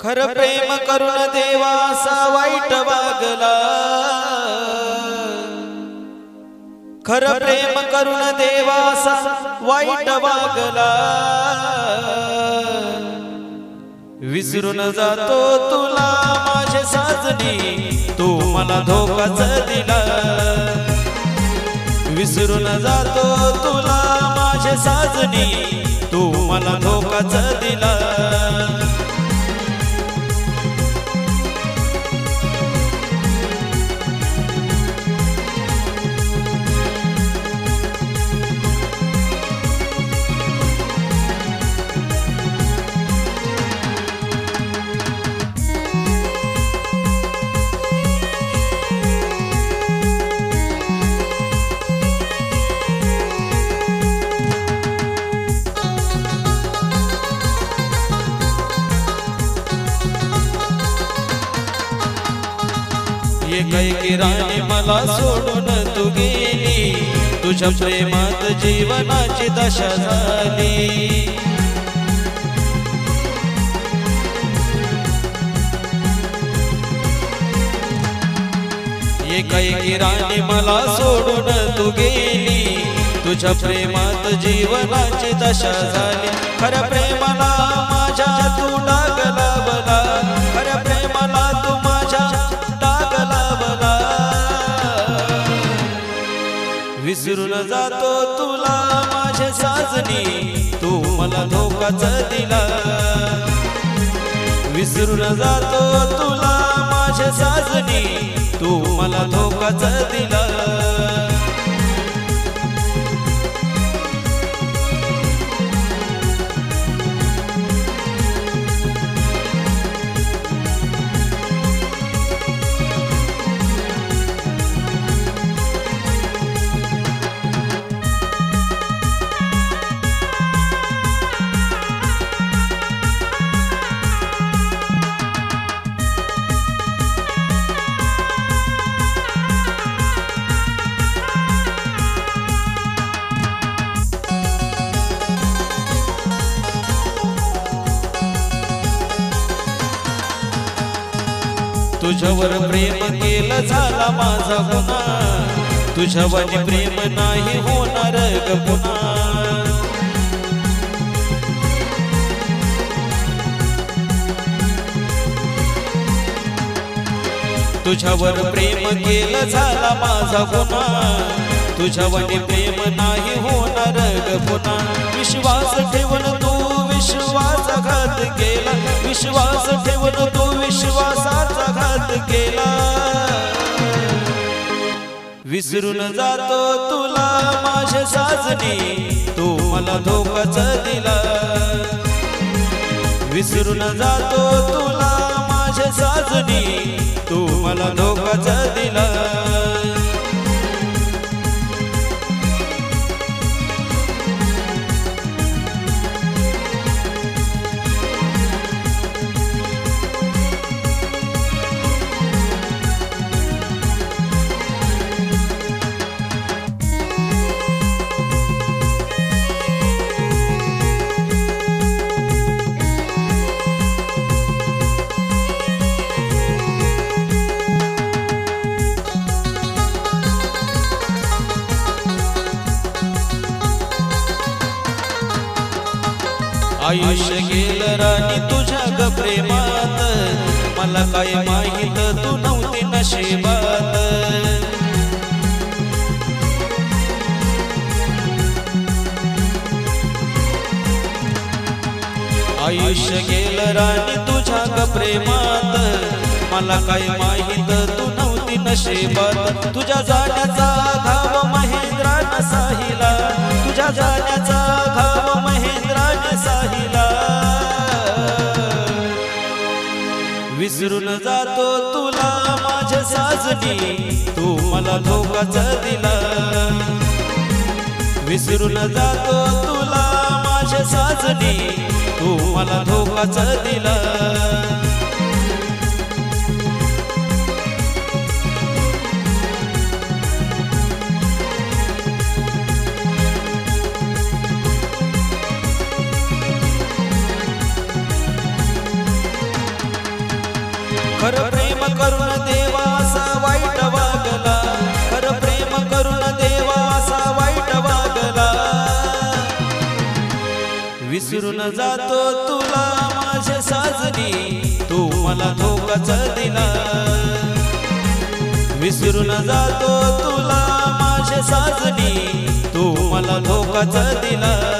खरं प्रेम करून देवा असा वाईट वागला। खरं प्रेम करून देवा असा वाईट वागला। विसरून जातो तुला माझे साजनी, तू मला धोकाच दिला। विसरून जातो तुला माझे साजनी, तू मला धोकाच दिला। एकाएकी राणी मला सोडून तू गेली, तुझ्या प्रेमात जीवनाची दशा झाली। एकाएकी राणी मला सोडून तू गेली, तुझ्या प्रेमात जीवनाची दशा झाली। खऱ्या प्रेमाला माझ्या तू डाग लावला, खऱ्या प्रेमाला तू माझ्या डाग लावला। विसरून जातो तुला माझे साजनी, तू मला धोकाच दिला। विसरून जातो तुला माझे साजनी, तू मला धोकाच दिला। तुझ्यावर प्रेम केलं झाला माझा गुन्हा, तुझ्यावर प्रेम नाही होणार ग पुन्हा। तुझ्यावर प्रेम केलं झाला माझा गुन्हा, तुझ्यावर प्रेम नाही होणार ग पुन्हा। विश्वास ठेवून तू विश्वासघात केला, विश्वास ठेवून तू विश्वासाचा घात केला। विसरून जातो तुला माझे साजनी, तू मला धोकाच दिला। विसरून जातो तुला माझे साजनी, तू मला धोकाच दिला। आयुष्य गेलं राणी तुझ्या ग प्रेमात, मला काय माहित तू नव्हती नशिबात। आयुष्य गेलं राणी तुझ्या ग प्रेमात, मला काय माहित तू नव्हती नशिबात। तुझ्या जाण्याचा घाव महेंद्रानं साहिला, तुझ्या जाण्याचा घाव महेंद्रानं साहिला। विसरून जातो तुला माझे साजनी, तू मला धोकाच दिला। विसरून जातो तुला माझे साजनी, तू मला धोकाच दिला। खरं प्रेम करून देवा असा वाईट वागला, खरं प्रेम करून देवा असा वाईट वागला. विसरून जातो तुला माझ्या साजनी, तू मला धोकाच दिला. विसरून जातो तुला माझ्या साजनी, तू मला धोकाच दिला.